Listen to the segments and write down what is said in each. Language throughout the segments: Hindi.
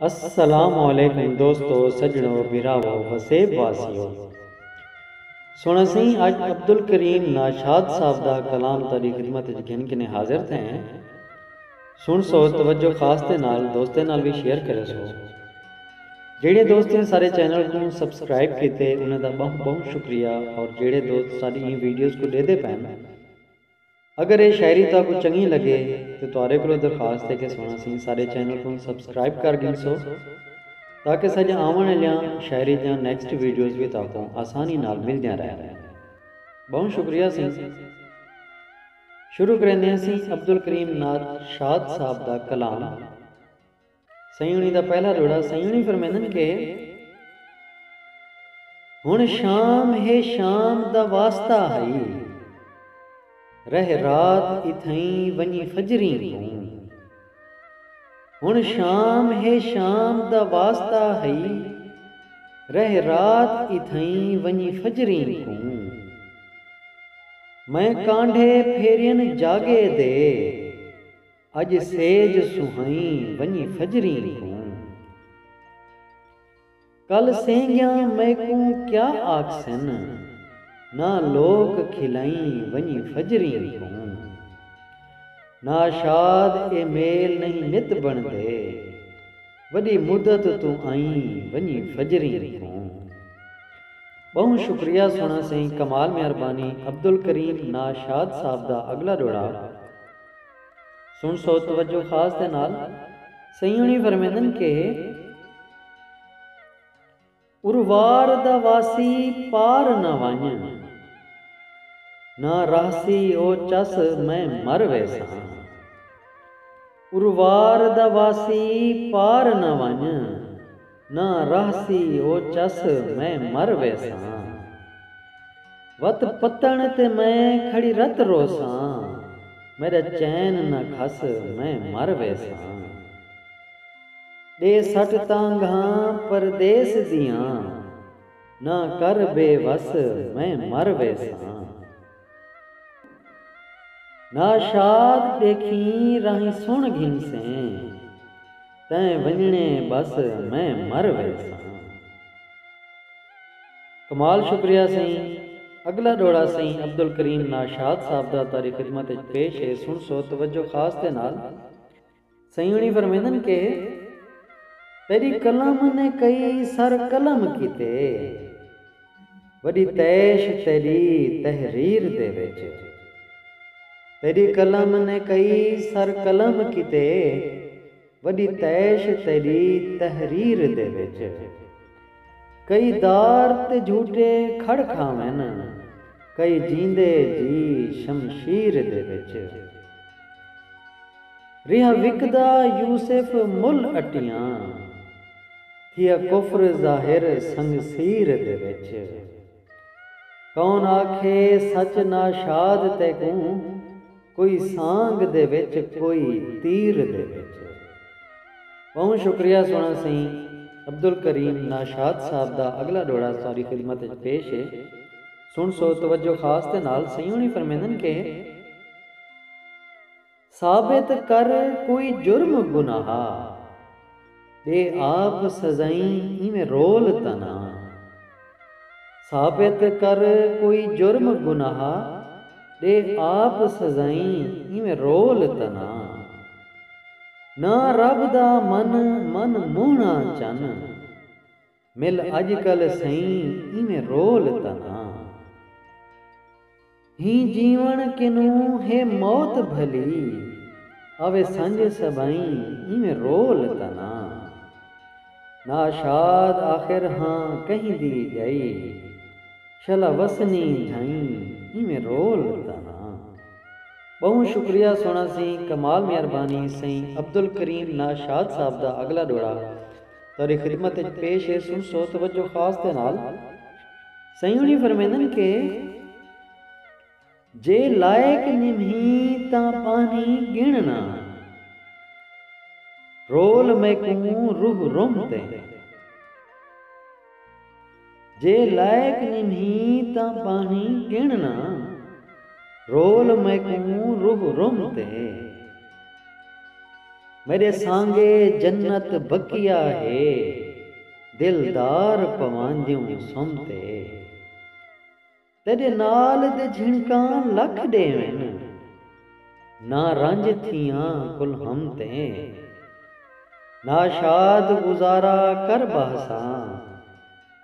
अस्सलामुअलैकुम दोस्तों सजनों बिरावो वसेब वासियों। सुन सी अज अब्दुल करीम नाशाद साहब दा कलाम तारी खिदमत च गिन के हाजिर थे। सुन सो तवज्जो खास दे नाल दोस्तें नाल भी शेयर करे सो। जेड़े दोस्तें सारे चैनल को सब्सक्राइब किए उन्हें दा बहुत बहुत शुक्रिया। और जेड़े दोस्त सारी वीडियोज़ को लेते पैन अगर ये शायरी तो चंगी लगे तो तुहारे को दरखास्त है कि सुना सी सारे चैनल को सब्सक्राइब कर गिनसो ताकि सज आवन वाली शायरी या नेक्स्ट वीडियोज़ भी ताको आसानी नाल मिलदियां रह। बहुत शुक्रिया सी। शुरू करेंदे सी अब्दुल करीम नाशाद साहब दा कलाम। सयूनी दा पहला जोड़ा सयूनी फरमांदन के हुण शाम है शाम दा वास्ता हई रह रात इथई वनी फजरी को। हुण शाम है शाम दा वास्ता हई रह रात इथई वनी फजरी को। मैं कांढे फेरियन जागे दे अज सेज सुहाई वनी फजरी को। कल सेंगिया मैकू क्या आखसन ना लोक खिलाई वनी फजरी को। नाशाद ए मेल नहीं नित बन दे वडी मुद्दत तू आई वनी फजरी को। बहुत शुक्रिया सुना से कमाल मेहरबानी अब्दुल करीम नाशाद साहब दा अगला जोड़ा सुन सो तवज्जो खास दे नाल। सयूनी फरमांदन के उरवार दा वासी पार न वंज ना रासी ओ चस मैं मर वैसा। उरवार दा वासी पार न वंज ना रासी ओ चस मैं मर वैसा। वत पतन ते मैं खड़ी रत रोसा मेरा चैन न खस मैं मर वैसा। दे सट तांघा परदेस दियां ना कर बेवस मैं मर वैसा। नाशाद देखी राही सुन घिन से तैं वंजने बस मैं मर वैसा। कमाल शुक्रिया सही। अगला जोड़ा सही अब्दुल करीम नाशाद साहब दा तारी खिदमत पेश है। सुन सो तवज्जो खास दे नाल। सयूनी फरमांदन के तेरी कलम ने कई सर कलम कीते वडी तैश तेरी तहरीर दे विच। तेरी कलम ने कई सर कलम कीते वडी तैश तेरी तहरीर दे विच। कई दार ते झूठे खड़ खावन कई जींदे जी शमशीर दे विच। रिहा विकदा यूसुफ मुल अटियां थिया कुफर जाहिर संगसीर दे विच। कौन आखे सच नाशाद ते को कोई सांग दे विच कोई तीर दे विच। बहुत शुक्रिया सुना सी अब्दुल करीम नाशाद साहब दा अगला जोड़ा सारी खिदमत पेश है। सुन सो तवज्जो खास दे नाल। सयूनी फरमांदन के साबित कर कोई जुर्म गुनाह दे आप सजाई इमें रोल तना। साबित कर कोई जुर्म गुनाह दे आप सजाई इमें रोल तना। ना रब दा मन मन मोहना चन मिल अजकल सही इमें रोल तना। ही जीवन किनू है मौत भली अवे संज सबाई इमें रोल तना। नाशाद आखिर हाँ कहीं दी गई शला वसनी झाई इमें रोल तना। बहुत शुक्रिया सोना सी कमाल मेहरबानी सही अब्दुल करीम नाशाद साहब दा अगला जोड़ा तारी खिदमत पेश है। सुन सो तवज्जो खास दे नाल। सयूनी फरमांदन के जे लायक निमही ता पानी गिणना रोल मैकू रूह रुमते। जे लायक निमही ता पानी गिणना रोल मैकू रूह रुमते। मेरे सांगे जन्नत बकिया है दिलदार पवांदियों सुनते तेरे नाल दे झिणकां लख देवन ना रंज थियां कुल हम ते ना शाद गुजारा कर बहसा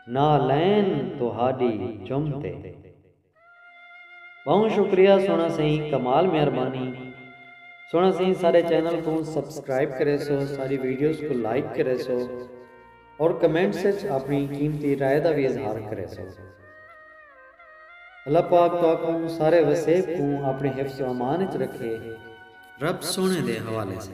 ना लैन तुहाडी चुमते। बहुत शुक्रिया सोना सही, कमाल मेहरबानी। सोना सही सारे चैनल को सब्सक्राइब करे सो, सारी वीडियोस को लाइक करे सो और कमेंट से अपनी कीमती राय का भी इजहार करे सो। अल्लाह पाक तो सारे वसेब को अपने हिफ्ज़ व अमान च रखे, रब सोने दे हवाले से।